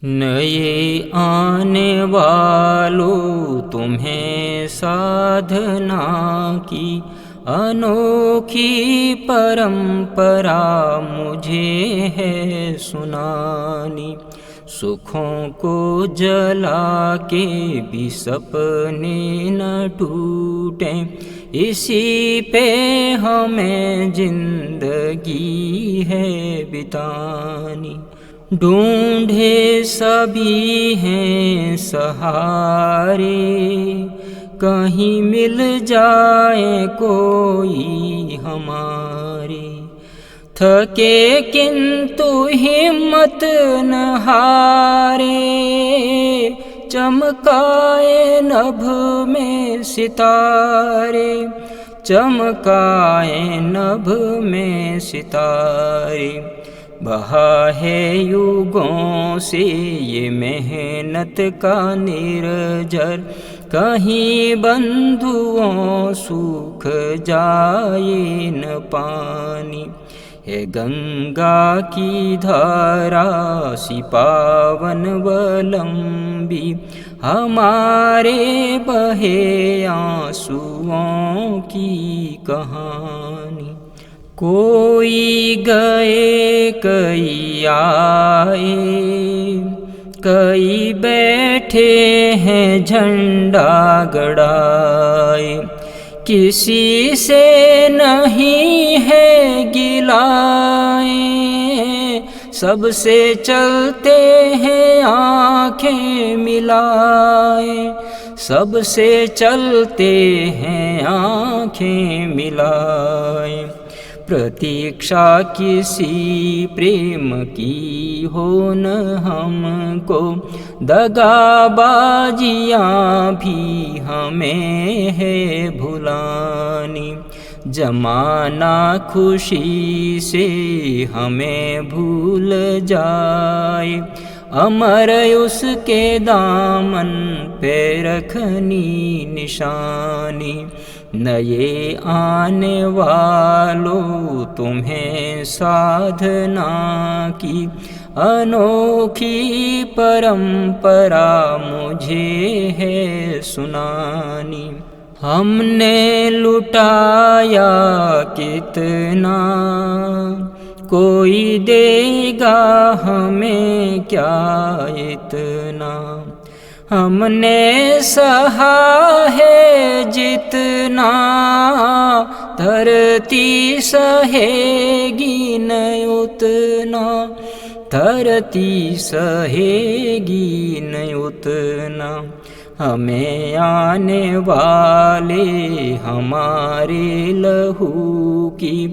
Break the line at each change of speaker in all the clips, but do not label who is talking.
नए आने वालों तुम्हें साधना की अनोखी परंपरा मुझे है सुनानी। सुखों को जला के भी सपने न टूटें, इसी पे हमें जिंदगी है बितानी। ढूंढे सभी हैं सहारे, कहीं मिल जाए कोई हमारे। थके किंतु हिम्मत न हारे, चमकाए नभ में सितारे, चमकाए नभ में सितारे। बहा है युगों से ये मेहनत का निर्जर, कहीं बंधुओं सूख जाए न पानी। है गंगा की धारा सी पावन व लंबी, हमारे बहे आंसुओं की कहानी। कोई गए कई आए, कई बैठे हैं झंडा गड़ाए। किसी से नहीं है गिलाए, सबसे चलते हैं आंखें मिलाए, सबसे चलते हैं आंखें मिलाए। प्रतीक्षा किसी प्रेम की हो न हमको, दगाबाजियाँ भी हमें है भुलानी। जमाना खुशी से हमें भूल जाए, अमर उसके दामन पे रखनी निशानी। नए आने वालों तुम्हें साधना की अनोखी परंपरा मुझे है सुनानी। हमने लुटाया कितना, कोई देगा हमें क्या इतना। हमने सहा है जितना, धरती सहेगी न उतना, धरती सहेगी न उतना। हमें आने वाले हमारे लहू की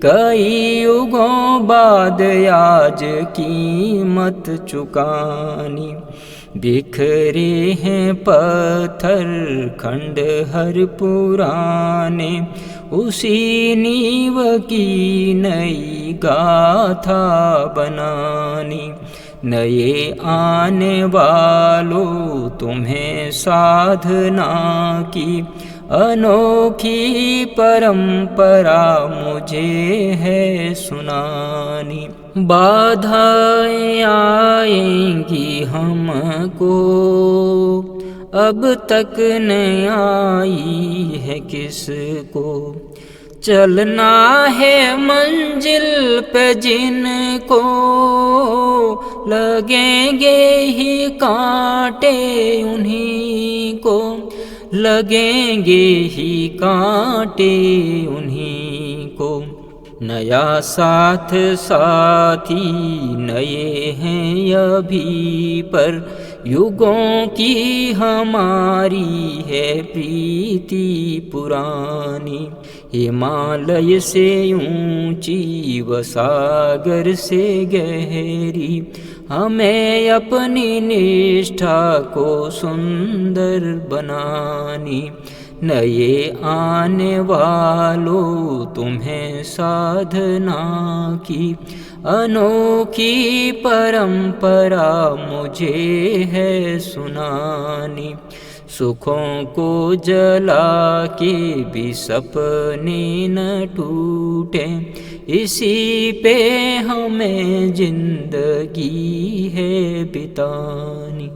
कई युगों बाद आज कीमत चुकानी। बिखरे हैं पत्थर खंडहर पुराने, उसी नींव की नई गाथा बनानी। नए आने वालों तुम्हें साधना की अनोखी परंपरा मुझे है सुनानी। बाधाएं आएंगी हमको, अब तक न आई है किसको। चलना है मंजिल पे जिनको, लगेंगे ही कांटे उन्हीं को, लगेंगे ही कांटे उन्हीं को। नया साथ साथी नए हैं अभी पर, युगों की हमारी है प्रीति पुरानी। हिमालय से ऊंची व सागर से गहरी, हमें अपनी निष्ठा को सुंदर बनानी। नए आने वालों तुम्हें साधना की अनोखी परंपरा मुझे है सुनानी। सुखों को जला के भी सपने न टूटें, इसी पे हमें जिंदगी है बितानी।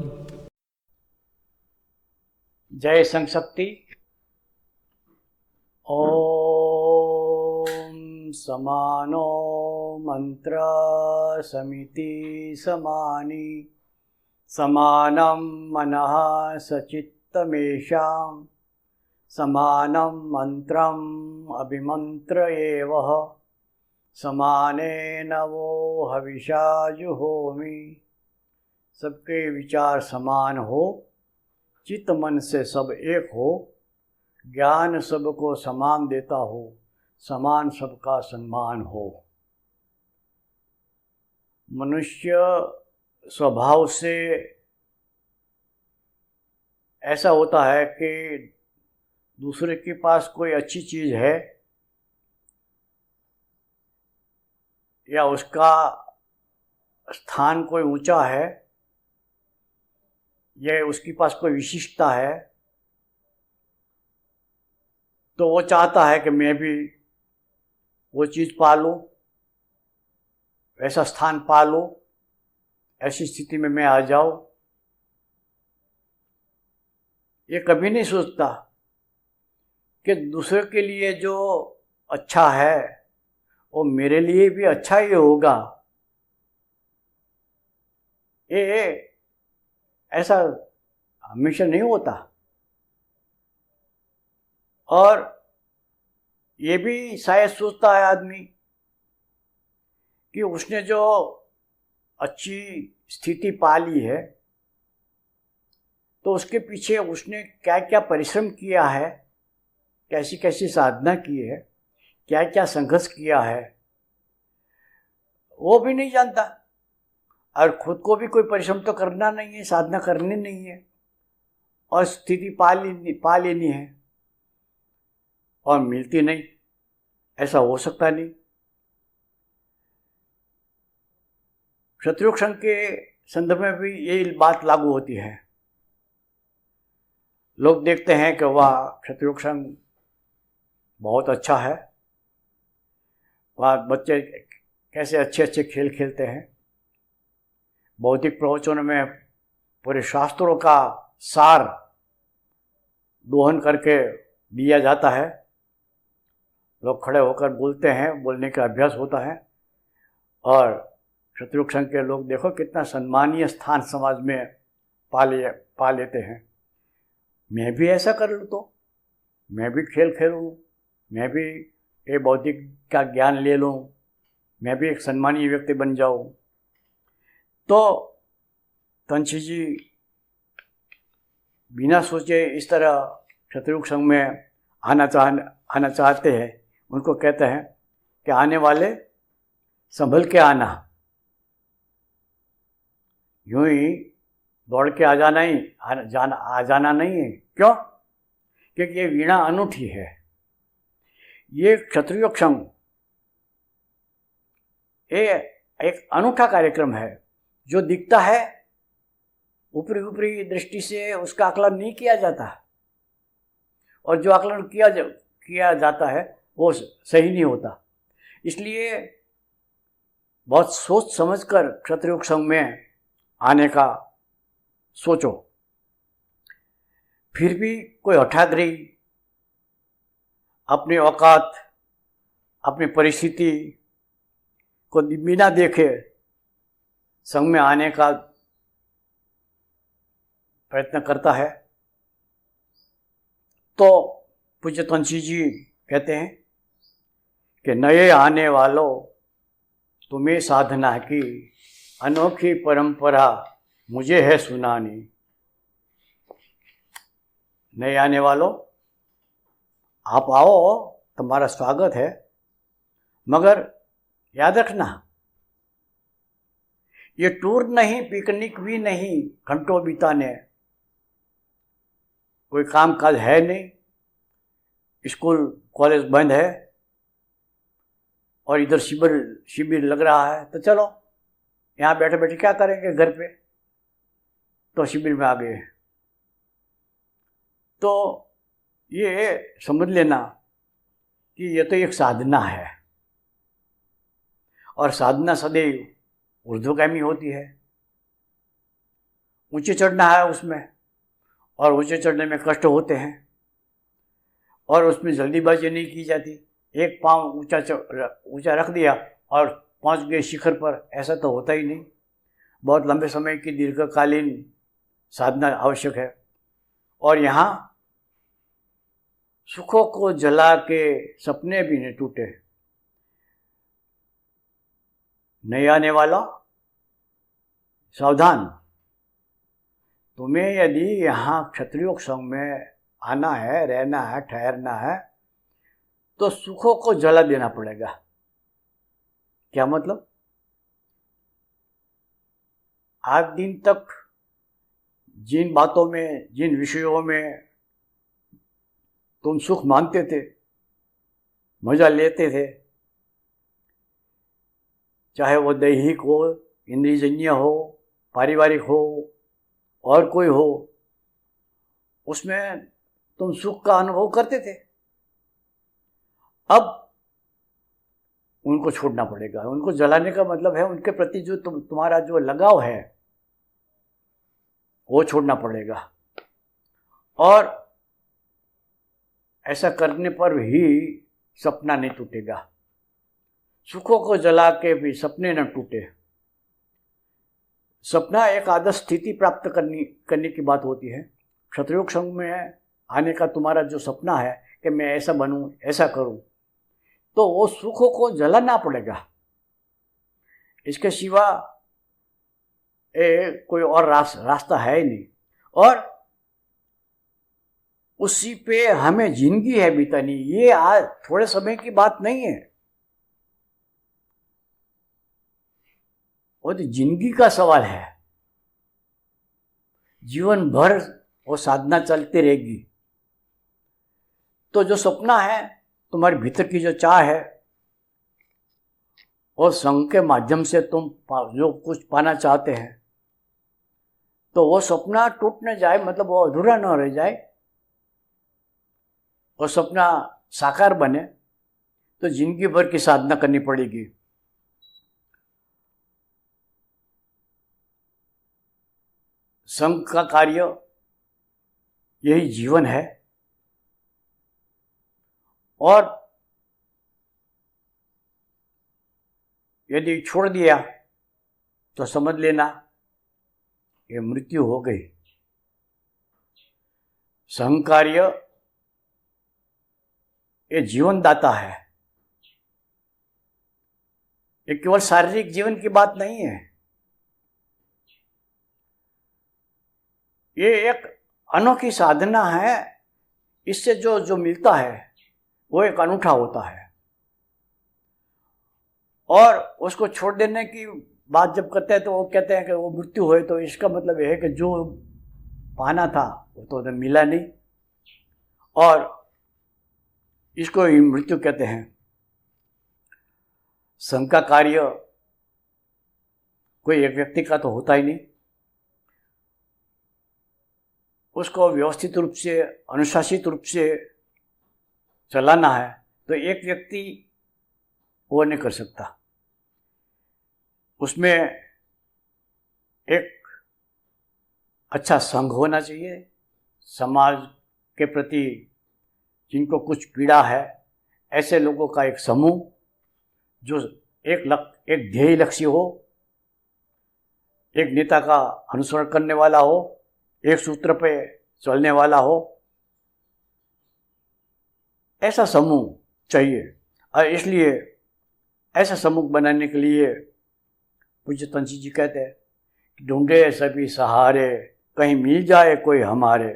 जय संघ शक्ति। ओम समानो मंत्र समिति समानी समानं मनः सचित्तमेषां समानं मंत्रम् अभिमंत्र एवः समानेन वो हविषा जुहोमि। सबके विचार समान हो, चित्त मन से सब एक हो, ज्ञान सबको समान देता हो, समान सबका सम्मान हो। मनुष्य स्वभाव से ऐसा होता है कि दूसरे के पास कोई अच्छी चीज़ है या उसका स्थान कोई ऊंचा है या उसके पास कोई विशिष्टता है, तो वो चाहता है कि मैं भी वो चीज़ पा लूँ, वैसा स्थान पा लूँ, ऐसी स्थिति में मैं आ जाऊँ। ये कभी नहीं सोचता कि दूसरे के लिए जो अच्छा है वो मेरे लिए भी अच्छा ही होगा। ये ऐसा हमेशा नहीं होता। और ये भी शायद सोचता है आदमी कि उसने जो अच्छी स्थिति पा ली है तो उसके पीछे उसने क्या क्या परिश्रम किया है, कैसी कैसी साधना की है, क्या क्या संघर्ष किया है, वो भी नहीं जानता। और खुद को भी कोई परिश्रम तो करना नहीं है, साधना करनी नहीं है, और स्थिति पा लेनी है और मिलती नहीं। ऐसा हो सकता नहीं। क्षत्रियोग संघ के संदर्भ में भी यही बात लागू होती है। लोग देखते हैं कि वह क्षत्रियोग संघ बहुत अच्छा है, वह बच्चे कैसे अच्छे अच्छे खेल खेलते हैं, बौद्धिक प्रवचनों में पूरे शास्त्रों का सार दोहन करके दिया जाता है, लोग खड़े होकर बोलते हैं, बोलने का अभ्यास होता है। और क्षत्रियोग संघ के लोग देखो कितना सम्मानीय स्थान समाज में पा लेते हैं। मैं भी ऐसा कर लूँ तो मैं भी खेल खेलूँ, मैं भी ये बौद्धिक का ज्ञान ले लूँ, मैं भी एक सम्मानीय व्यक्ति बन जाऊँ। तो तंक्षी जी बिना सोचे इस तरह क्षत्रियोग संघ में आना चाहते हैं। उनको कहते हैं कि आने वाले संभल के आना, यूं ही दौड़ के आ जाना नहीं है। क्यों? क्योंकि ये वीणा अनूठी है। ये क्षत्रियोग संघ ये एक अनूठा कार्यक्रम है। जो दिखता है ऊपरी दृष्टि से उसका आकलन नहीं किया जाता, और जो आकलन किया जाता है वो सही नहीं होता। इसलिए बहुत सोच समझकर क्षत्रियोग संघ में आने का सोचो। फिर भी कोई हठाग्री अपनी औकात, अपनी परिस्थिति को बिना देखे संघ में आने का प्रयत्न करता है, तो पूज्य तंक्षी जी कहते हैं कि नए आने वालों, तुम्हें साधना की अनोखी परंपरा मुझे है सुनानी। नए आने वालों, आप आओ, तुम्हारा स्वागत है, मगर याद रखना ये टूर नहीं, पिकनिक भी नहीं, घंटों बिताने कोई काम काज है नहीं, स्कूल कॉलेज बंद है और इधर शिविर लग रहा है, तो चलो यहाँ बैठे बैठे क्या करेंगे घर पे, तो शिविर में आ गए। तो ये समझ लेना कि ये तो एक साधना है। और साधना सदैव ऊर्ध्वगामी होती है। ऊंचे चढ़ना है उसमें, और ऊंचे चढ़ने में कष्ट होते हैं, और उसमें जल्दीबाजी नहीं की जाती। एक पाँव ऊंचा रख दिया और पहुंच गए शिखर पर, ऐसा तो होता ही नहीं। बहुत लंबे समय की दीर्घकालीन साधना आवश्यक है। और यहाँ सुखों को जला के सपने भी न टूटे। नहीं आने वाला सावधान, तुम्हें यदि यहाँ क्षत्रियोग संघ में आना है, रहना है, ठहरना है, तो सुखों को जला देना पड़ेगा। क्या मतलब? आज दिन तक जिन बातों में, जिन विषयों में तुम सुख मानते थे, मजा लेते थे, चाहे वो दैहिक हो, इंद्रियजन्य हो, पारिवारिक हो, और कोई हो, उसमें तुम सुख का अनुभव करते थे। अब उनको छोड़ना पड़ेगा। उनको जलाने का मतलब है उनके प्रति जो तुम्हारा जो लगाव है वो छोड़ना पड़ेगा। और ऐसा करने पर ही सपना नहीं टूटेगा। सुखों को जला के भी सपने न टूटे। सपना एक आदर्श स्थिति प्राप्त करने की बात होती है। क्षत्रियोग संघ में आने का तुम्हारा जो सपना है कि मैं ऐसा बनूं, ऐसा करूं, तो वो सुखों को जलाना पड़ेगा। इसके सिवा कोई और रास्ता है ही नहीं। और उसी पे हमें जिंदगी है बितानी। ये आज थोड़े समय की बात नहीं है, वो तो जिंदगी का सवाल है। जीवन भर वो साधना चलती रहेगी। तो जो सपना है, तुम्हारे भीतर की जो चाह है, और संघ के माध्यम से तुम जो कुछ पाना चाहते हैं, तो वो सपना टूट न जाए, मतलब वो अधूरा न रह जाए, वो सपना साकार बने, तो जिंदगी भर की साधना करनी पड़ेगी। संघ का कार्य यही जीवन है। और यदि छोड़ दिया तो समझ लेना ये मृत्यु हो गई। संघ कार्य ये जीवन दाता है। ये केवल शारीरिक जीवन की बात नहीं है। ये एक अनोखी साधना है। इससे जो मिलता है वो एक अनूठा होता है। और उसको छोड़ देने की बात जब करते हैं तो वो कहते हैं कि वो मृत्यु हुए, तो इसका मतलब यह है कि जो पाना था वो तो मिला नहीं, और इसको ही मृत्यु कहते हैं। संघ का कार्य कोई एक व्यक्ति का तो होता ही नहीं। उसको व्यवस्थित रूप से, अनुशासित रूप से चलाना है तो एक व्यक्ति वो नहीं कर सकता। उसमें एक अच्छा संघ होना चाहिए। समाज के प्रति जिनको कुछ पीड़ा है, ऐसे लोगों का एक समूह जो एक ध्येय लक्ष्य हो, एक नेता का अनुसरण करने वाला हो, एक सूत्र पे चलने वाला हो, ऐसा समूह चाहिए। और इसलिए ऐसा समूह बनाने के लिए पूज्य तुलसी जी कहते हैं, ढूंढे सभी सहारे, कहीं मिल जाए कोई हमारे।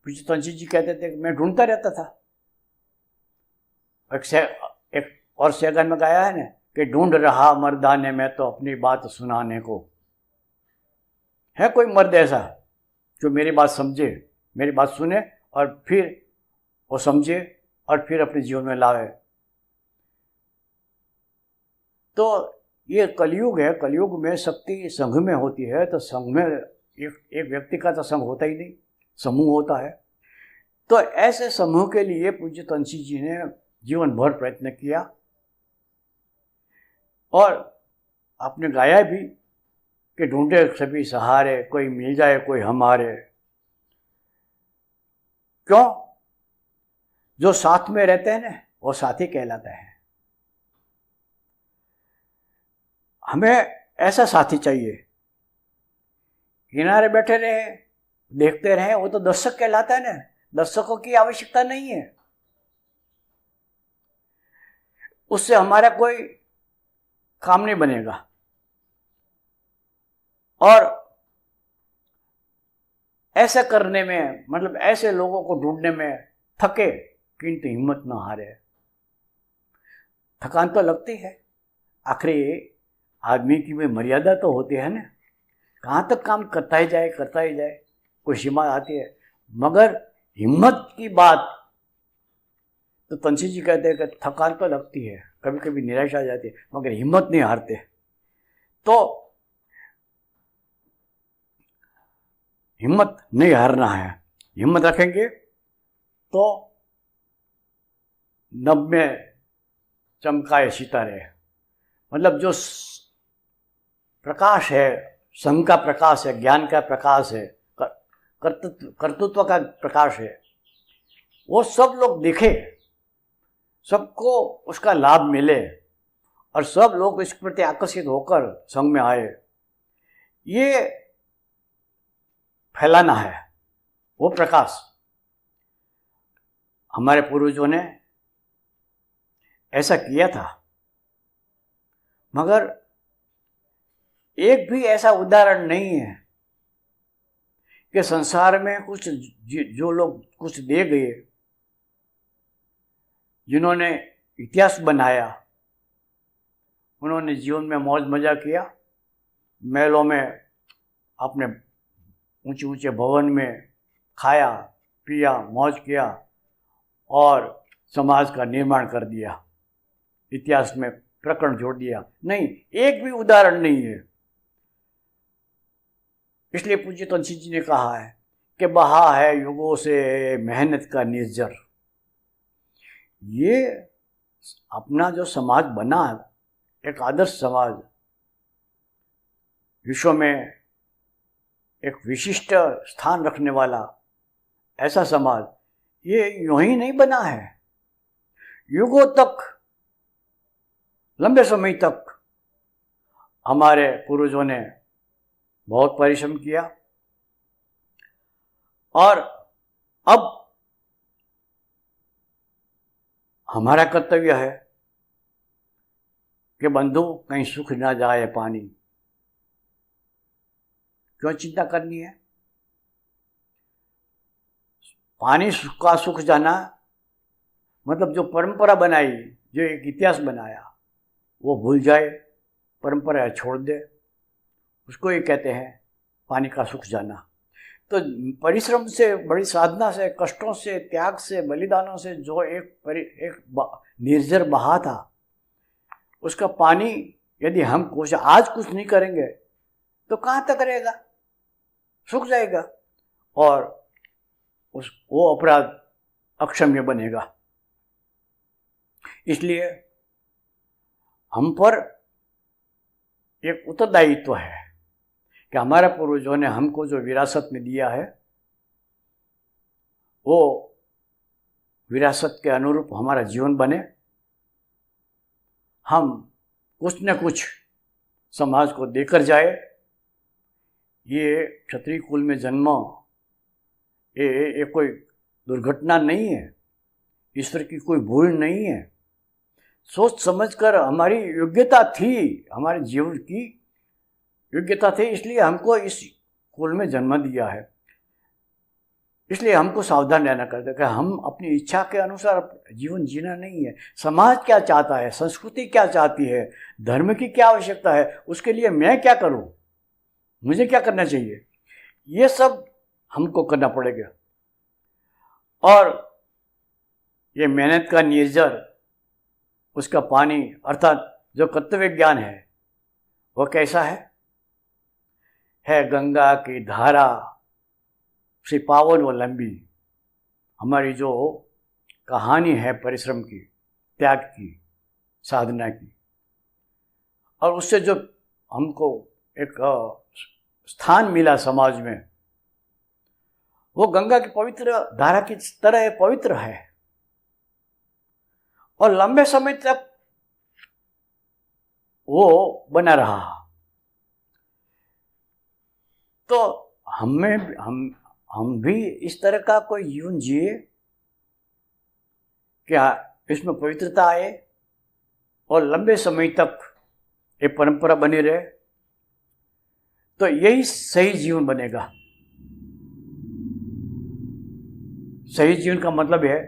पूज्य तुलसी जी कहते थे मैं ढूंढता रहता था। एक और शेगन में गाया है ना कि ढूंढ रहा मर्दाने में तो अपनी बात सुनाने को। है कोई मर्द ऐसा जो मेरी बात समझे, मेरी बात सुने और फिर वो समझे और फिर अपने जीवन में लावे। तो ये कलयुग है। कलयुग में शक्ति संघ में होती है। तो संघ में एक व्यक्ति का तो संघ होता ही नहीं, समूह होता है। तो ऐसे समूह के लिए पूज्य तुलसी जी ने जीवन भर प्रयत्न किया और आपने गाया भी कि ढूंढे सभी सहारे, कोई मिल जाए कोई हमारे। क्यों? जो साथ में रहते हैं ना, वो साथी कहलाता है। हमें ऐसा साथी चाहिए, किनारे बैठे रहे देखते रहे, वो तो दर्शक कहलाता है ना। दर्शकों की आवश्यकता नहीं है, उससे हमारा कोई काम नहीं बनेगा। और ऐसा करने में, मतलब ऐसे लोगों को ढूंढने में थके किंतु हिम्मत न हारे। थकान तो लगती है, आखिर आदमी की में मर्यादा तो होती है ना, कहाँ तक काम करता ही जाए, कोई सीमा आती है। मगर हिम्मत की बात तो तंसी जी कहते हैं कि थकान तो लगती है, कभी कभी निराशा आ जाती है, मगर हिम्मत नहीं हारते। तो हिम्मत नहीं हारना है, हिम्मत रखेंगे तो नभ में चमकाए सितारे। मतलब जो प्रकाश है, संघ का प्रकाश है, ज्ञान का प्रकाश है, कर्तृत्व का प्रकाश है, वो सब लोग दिखे, सबको उसका लाभ मिले और सब लोग इस प्रति आकर्षित होकर संघ में आए, ये फैलाना है वो प्रकाश। हमारे पूर्वजों ने ऐसा किया था, मगर एक भी ऐसा उदाहरण नहीं है कि संसार में कुछ जो लोग कुछ दे गए, जिन्होंने इतिहास बनाया, उन्होंने जीवन में मौज मजा किया, महलों में अपने ऊंचे ऊंचे भवन में खाया पिया मौज किया और समाज का निर्माण कर दिया, इतिहास में प्रकरण जोड़ दिया। नहीं, एक भी उदाहरण नहीं है। इसलिए पूज्य तुलसी जी ने कहा है कि बहा है युगों से मेहनत का निर्जर। ये अपना जो समाज बना, एक आदर्श समाज, विश्व में एक विशिष्ट स्थान रखने वाला ऐसा समाज, ये यूं ही नहीं बना है। युगों तक, लंबे समय तक हमारे पूर्वजों ने बहुत परिश्रम किया और अब हमारा कर्तव्य है कि बंधु कहीं सूख ना जाए पानी। क्यों चिंता करनी है? पानी का सूख जाना मतलब जो परंपरा बनाई, जो एक इतिहास बनाया, वो भूल जाए, परंपरा छोड़ दे, उसको ही कहते हैं पानी का सूख जाना। तो परिश्रम से, बड़ी साधना से, कष्टों से, त्याग से, बलिदानों से जो एक निर्जर बहा था, उसका पानी यदि हम आज कुछ नहीं करेंगे तो कहाँ तक रहेगा? सूख जाएगा और वो अपराध अक्षम्य बनेगा। इसलिए हम पर एक उत्तरदायित्व है कि हमारे पूर्वजों ने हमको जो विरासत में दिया है, वो विरासत के अनुरूप हमारा जीवन बने। हम कुछ न कुछ समाज को देकर जाए। ये क्षत्रिय कुल में जन्म ये कोई दुर्घटना नहीं है, ईश्वर की कोई भूल नहीं है। सोच समझकर हमारी योग्यता थी, हमारे जीवन की योग्यता थी, इसलिए हमको इस कुल में जन्म दिया है। इसलिए हमको सावधान रहना करता है कि हम अपनी इच्छा के अनुसार जीवन जीना नहीं है। समाज क्या चाहता है, संस्कृति क्या चाहती है, धर्म की क्या आवश्यकता है, उसके लिए मैं क्या करूं, मुझे क्या करना चाहिए, ये सब हमको करना पड़ेगा। और ये मेहनत का निर्जर, उसका पानी अर्थात जो कर्तव्य ज्ञान है, वो कैसा है गंगा की धारा से पावन व लंबी। हमारी जो कहानी है परिश्रम की, त्याग की, साधना की, और उससे जो हमको एक स्थान मिला समाज में, वो गंगा की पवित्र धारा की तरह पवित्र है और लंबे समय तक वो बना रहा। तो हम भी इस तरह का कोई जीवन जिए, क्या इसमें पवित्रता आए और लंबे समय तक ये परंपरा बनी रहे, तो यही सही जीवन बनेगा। सही जीवन का मतलब है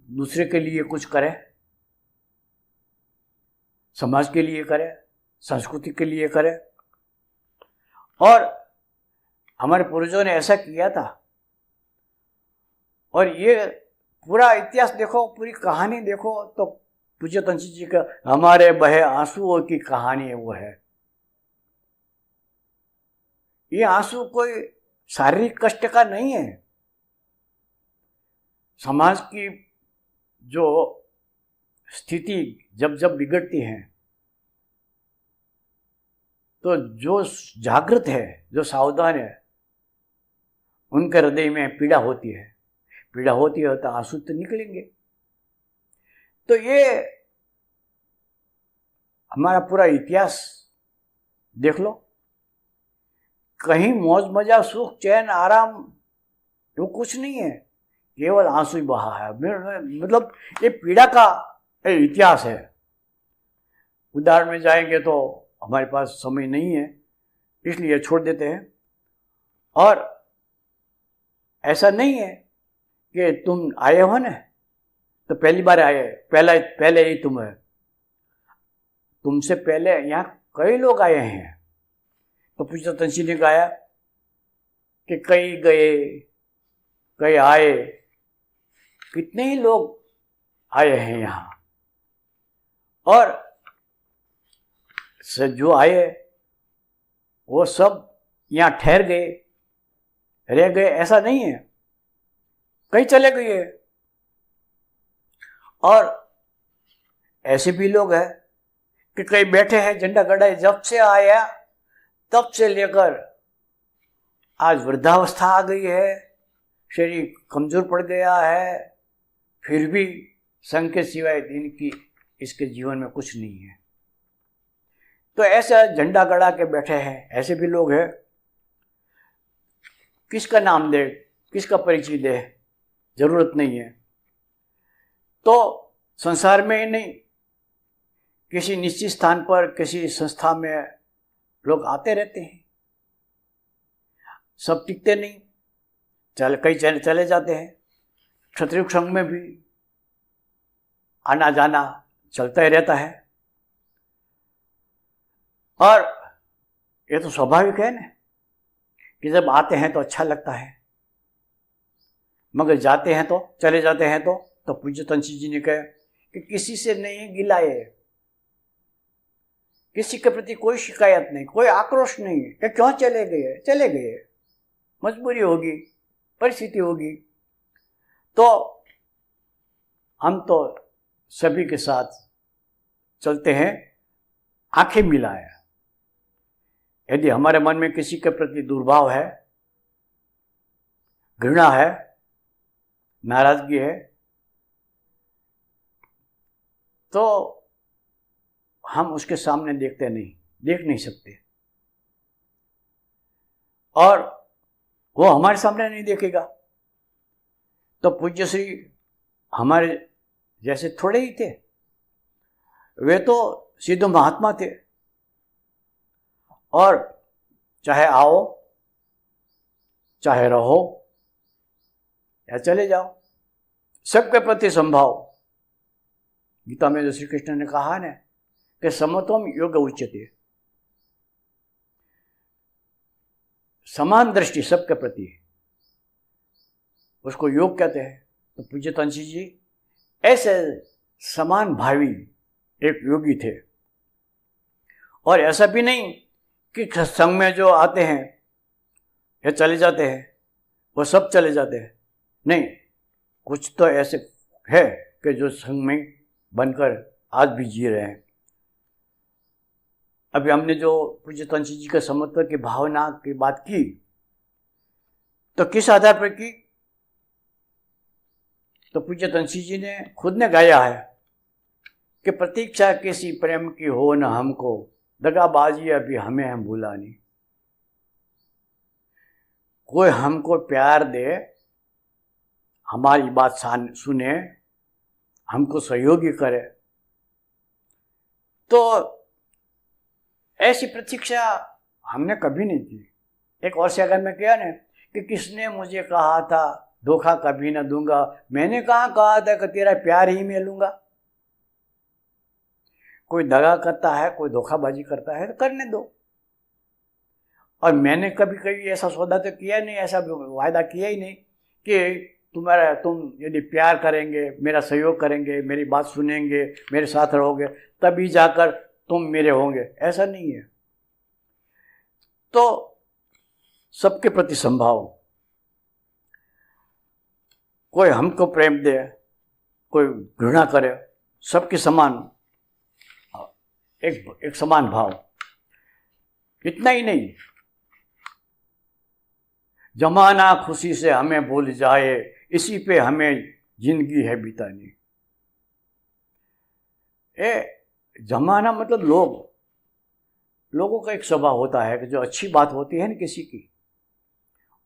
दूसरे के लिए कुछ करें, समाज के लिए करें, संस्कृति के लिए करें। और हमारे पूर्वजों ने ऐसा किया था, और ये पूरा इतिहास देखो, पूरी कहानी देखो, तो पूज्य तंची जी का हमारे बहे आंसुओं की कहानी वो है। ये आंसू कोई शारीरिक कष्ट का नहीं है। समाज की जो स्थिति जब जब बिगड़ती है, तो जो जागृत है, जो सावधान है, उनके हृदय में पीड़ा होती है। पीड़ा होती है तो आंसू तो निकलेंगे। तो ये हमारा पूरा इतिहास देख लो, कहीं मौज मजा, सुख, चैन, आराम वो कुछ नहीं है, केवल आंसू ही बहा है। मतलब ये पीड़ा का इतिहास है। उदाहरण में जाएंगे तो हमारे पास समय नहीं है, इसलिए छोड़ देते हैं। और ऐसा नहीं है कि तुम आए हो ना तो पहली बार आए, पहले ही तुम है। तुमसे पहले यहाँ कई लोग आए हैं। तो पूज्य तंसी ने गाया कि कई गए कई आए, कितने ही लोग आए हैं यहाँ, और जो आए वो सब यहाँ ठहर गए, रह गए, ऐसा नहीं है, कहीं चले गए। और ऐसे भी लोग हैं कि कई बैठे हैं, झंडा गड़ा, जब से आया तब से लेकर आज वृद्धावस्था आ गई है, शरीर कमजोर पड़ गया है, फिर भी संघ के सिवाय दिन की इसके जीवन में कुछ नहीं है। तो ऐसा झंडा गड़ा के बैठे हैं, ऐसे भी लोग हैं। किसका नाम दे, किसका परिचय दे, जरूरत नहीं है। तो संसार में ही नहीं, किसी निश्चित स्थान पर, किसी संस्था में लोग आते रहते हैं, सब टिकते नहीं, कई चले जाते हैं। क्षत्रिय संघ में भी आना जाना चलता ही रहता है। और ये तो स्वाभाविक है ना कि जब आते हैं तो अच्छा लगता है, मगर जाते हैं तो, चले जाते हैं तो पूज्य तंची जी ने कहा कि किसी से नहीं गिलाए, किसी के प्रति कोई शिकायत नहीं, कोई आक्रोश नहीं कि क्यों चले गए, मजबूरी होगी, परिस्थिति होगी। तो हम तो सभी के साथ चलते हैं, आंखें मिलाए। यदि हमारे मन में किसी के प्रति दुर्भाव है, घृणा है, नाराजगी है, तो हम उसके सामने देख नहीं सकते, और वो हमारे सामने नहीं देखेगा। तो पूज्य श्री हमारे जैसे थोड़े ही थे, वे तो सिद्ध महात्मा थे, और चाहे आओ, चाहे रहो या चले जाओ, सबके प्रति संभाव। गीता में जो श्री कृष्ण ने कहा ना कि समत्वम योग उच्यते, समान दृष्टि सबके प्रति, उसको योग कहते हैं। तो पूज्य तंसी जी ऐसे समान भावी एक योगी थे। और ऐसा भी नहीं कि संघ में जो आते हैं या चले जाते हैं वो सब चले जाते हैं, नहीं, कुछ तो ऐसे है कि जो संघ में बनकर आज भी जी रहे हैं। अभी हमने जो पूज्य तुलसी जी के समत्व की भावना की बात की, तो किस आधार पर की? तो पूज्य तुलसी जी ने खुद ने गाया है कि प्रतीक्षा किसी प्रेम की हो न हमको, दगाबाजी अभी हमें हम भूला नहीं। कोई हमको प्यार दे, हमारी बात सुने, हमको सहयोगी करे, तो ऐसी प्रतीक्षा हमने कभी नहीं की। एक और से अगर मैं किया ना कि किसने मुझे कहा था धोखा कभी ना दूंगा, मैंने कहा था कि तेरा प्यार ही मैं लूंगा। कोई दगा करता है, कोई धोखाबाजी करता है तो करने दो। और मैंने कभी कभी ऐसा सौदा तो किया नहीं, ऐसा वायदा किया ही नहीं कि तुम यदि प्यार करेंगे, मेरा सहयोग करेंगे, मेरी बात सुनेंगे, मेरे साथ रहोगे, तभी जाकर तुम मेरे होंगे, ऐसा नहीं है। तो सबके प्रति संभाव, कोई हमको प्रेम दे, कोई घृणा करे, सबके समान एक समान भाव। इतना ही नहीं, जमाना खुशी से हमें भूल जाए, इसी पे हमें जिंदगी है बितानी। जमाना मतलब लोगों का एक स्वभाव होता है कि जो अच्छी बात होती है ना किसी की,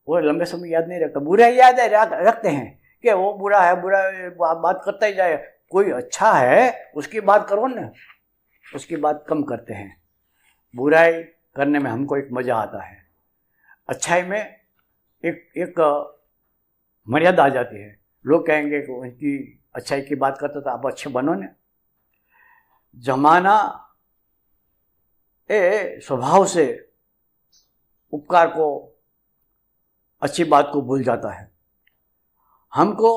वो लंबे समय याद नहीं रखता, बुरा याद है रखते हैं कि वो बुरा है, बात करता ही जाए। कोई अच्छा है उसकी बात करो ना, उसकी बात कम करते हैं। बुराई करने में हमको एक मजा आता है, अच्छाई में एक मर्यादा आ जाती है। लोग कहेंगे कि उनकी अच्छाई की बात करते तो आप अच्छे बनो ना। जमाना स्वभाव से उपकार को, अच्छी बात को भूल जाता है। हमको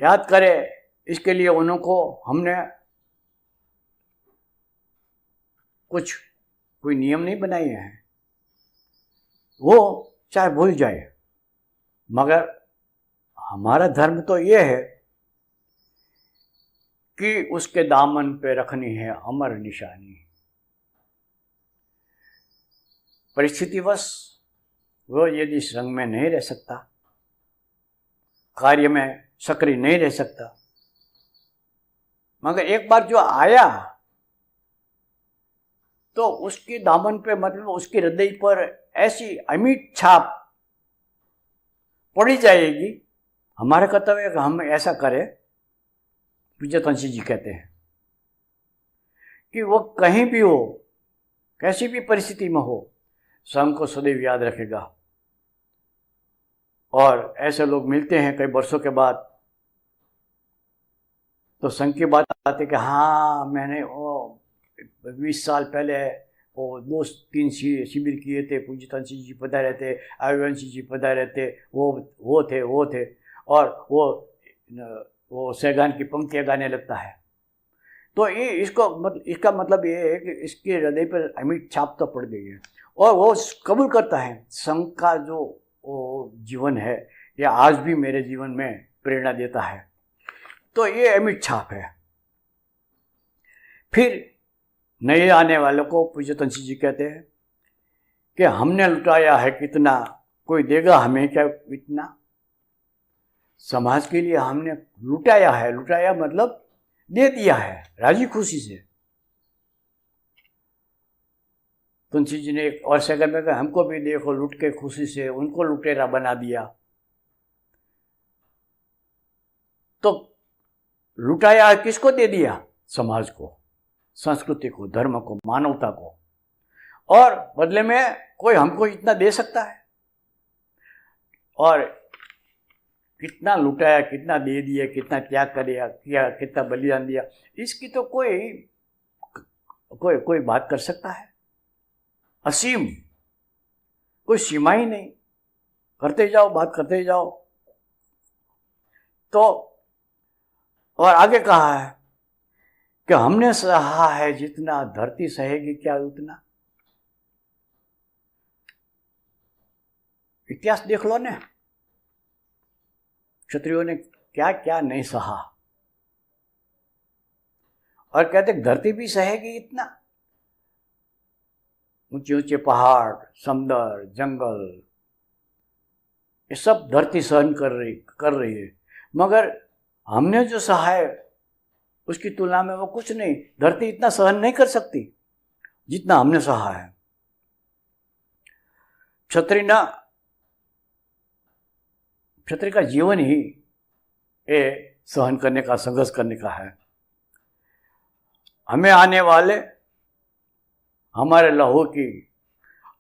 याद करे, इसके लिए उनको हमने कोई नियम नहीं बनाए हैं, वो चाहे भूल जाए। मगर हमारा धर्म तो ये है कि उसके दामन पे रखनी है अमर निशानी। परिस्थितिवश वो यदि संग में नहीं रह सकता, कार्य में सक्रिय नहीं रह सकता, मगर एक बार जो आया तो उसके दामन पे, मतलब उसके हृदय पर ऐसी अमिट छाप पड़ी जाएगी। हमारा कर्तव्य है कि हम ऐसा करें। पूज्य तुलसी जी कहते हैं कि वो कहीं भी हो, कैसी भी परिस्थिति में हो, संग को सदैव याद रखेगा। और ऐसे लोग मिलते हैं कई वर्षों के बाद, तो संग की बात आती कि हाँ मैंने 20 साल पहले वो 2-3 शिविर किए थे, पूज्य तुलसी जी पधारे थे, आयुवंशी जी पधारे थे, वो थे और वो सैगान की पंक्तियाँ गाने लगता है। तो ये इसका मतलब ये है कि इसके हृदय पर अमिट छाप तो पड़ गई है और वो कबूल करता है संघ का जो वो जीवन है, यह आज भी मेरे जीवन में प्रेरणा देता है। तो ये अमिट छाप है। फिर नए आने वालों को पूज्य तुलसी जी कहते हैं कि हमने लुटाया है कितना, कोई देगा हमें क्या इतना। समाज के लिए हमने लुटाया है, लुटाया मतलब दे दिया है राजी खुशी से। तुलसी जी ने एक और सेकंड में कहा, हमको भी देखो लुट के खुशी से, उनको लुटेरा बना दिया। तो लुटाया किसको दे दिया? समाज को, संस्कृति को, धर्म को, मानवता को। और बदले में कोई हमको इतना दे सकता है? और कितना लुटाया, कितना दे दिया, कितना त्याग किया, कितना बलिदान दिया, इसकी तो कोई बात कर सकता है? असीम, कोई सीमा ही नहीं, करते जाओ, बात करते जाओ। तो और आगे कहा है कि हमने सहा है जितना, धरती सहेगी क्या उतना। इतिहास देख लो ना, क्षत्रियों ने क्या क्या नहीं सहा। और कहते धरती भी सहेगी इतना। ऊंचे ऊंचे पहाड़, समुद्र, जंगल, ये सब धरती सहन कर रही है, मगर हमने जो सहा है उसकी तुलना में वो कुछ नहीं। धरती इतना सहन नहीं कर सकती जितना हमने सहा है। क्षत्रिय का जीवन ही ये सहन करने का, संघर्ष करने का है। हमें आने वाले हमारे लहू की,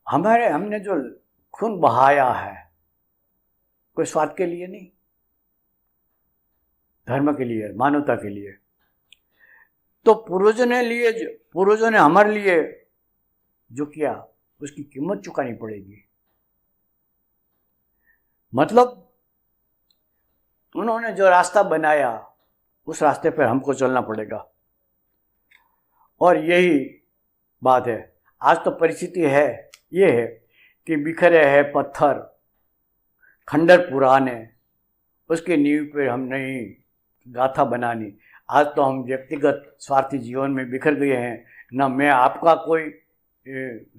हमने जो खून बहाया है, कोई स्वार्थ के लिए नहीं, धर्म के लिए, मानवता के लिए। तो पूर्वजों ने हमारे लिए जो किया उसकी कीमत चुकानी पड़ेगी। मतलब उन्होंने जो रास्ता बनाया उस रास्ते पर हमको चलना पड़ेगा। और यही बात है। आज तो परिस्थिति है, ये है कि बिखरे हैं पत्थर, खंडर पुराने, उसकी नींव पे हम नहीं गाथा बनानी। आज तो हम व्यक्तिगत स्वार्थी जीवन में बिखर गए हैं। ना मैं आपका कोई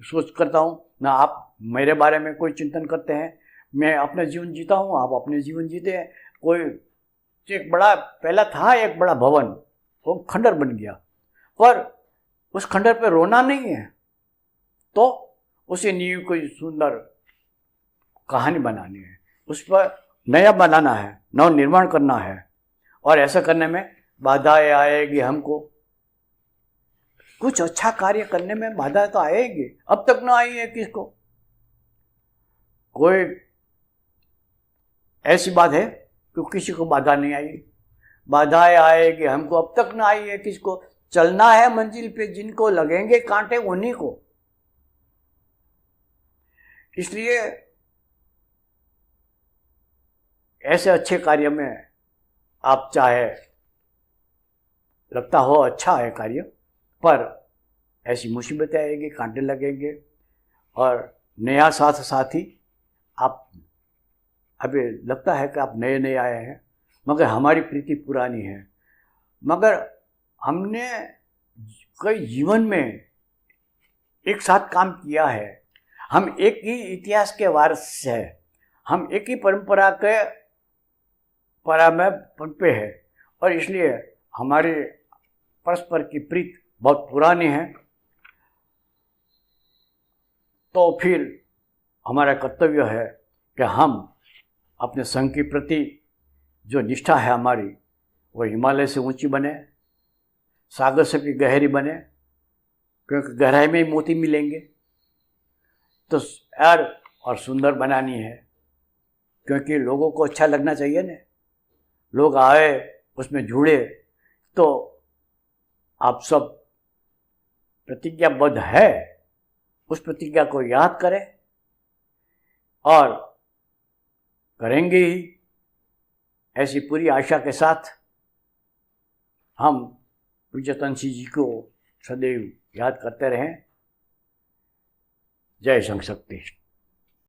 सोच करता हूँ, ना आप मेरे बारे में कोई चिंतन करते हैं। मैं अपना जीवन जीता हूँ, आप अपने जीवन जीते हैं। कोई एक बड़ा, पहला था एक बड़ा भवन, वो खंडर बन गया, पर उस खंडर पे रोना नहीं है, तो उसी नींव कोई सुंदर कहानी बनानी है, उस पर नया बनाना है, नव निर्माण करना है। और ऐसा करने में बाधाएं आएगी। हमको कुछ अच्छा कार्य करने में बाधा तो आएगी। अब तक ना आई है किसको? कोई ऐसी बात है कि किसी को बाधा नहीं आई? बाधाएं आएगी हमको, अब तक ना आई है किसको? चलना है मंजिल पे, जिनको लगेंगे कांटे उन्हीं को। इसलिए ऐसे अच्छे कार्य में आप चाहे लगता हो अच्छा है कार्य, पर ऐसी मुसीबतें आएगी, कांटे लगेंगे। और नया साथी आप, अभी लगता है कि आप नए नए आए हैं, मगर हमारी प्रीति पुरानी है। मगर हमने कई जीवन में एक साथ काम किया है। हम एक ही इतिहास के वारिस हैं, हम एक ही परंपरा के में पनपे हैं, और इसलिए हमारे परस्पर की प्रीत बहुत पुरानी है। तो फिर हमारा कर्तव्य है कि हम अपने संघ के प्रति जो निष्ठा है हमारी, वो हिमालय से ऊंची बने, सागर से भी गहरी बने, क्योंकि गहराई में ही मोती मिलेंगे। तो यार और सुंदर बनानी है, क्योंकि लोगों को अच्छा लगना चाहिए ना। लोग आए, उसमें जुड़े, तो आप सब प्रतिज्ञाबद्ध है, उस प्रतिज्ञा को याद करें और करेंगे ही। ऐसी पूरी आशा के साथ हम पूज्य तनसी जी को सदैव याद करते रहें। जय संघ शक्ति।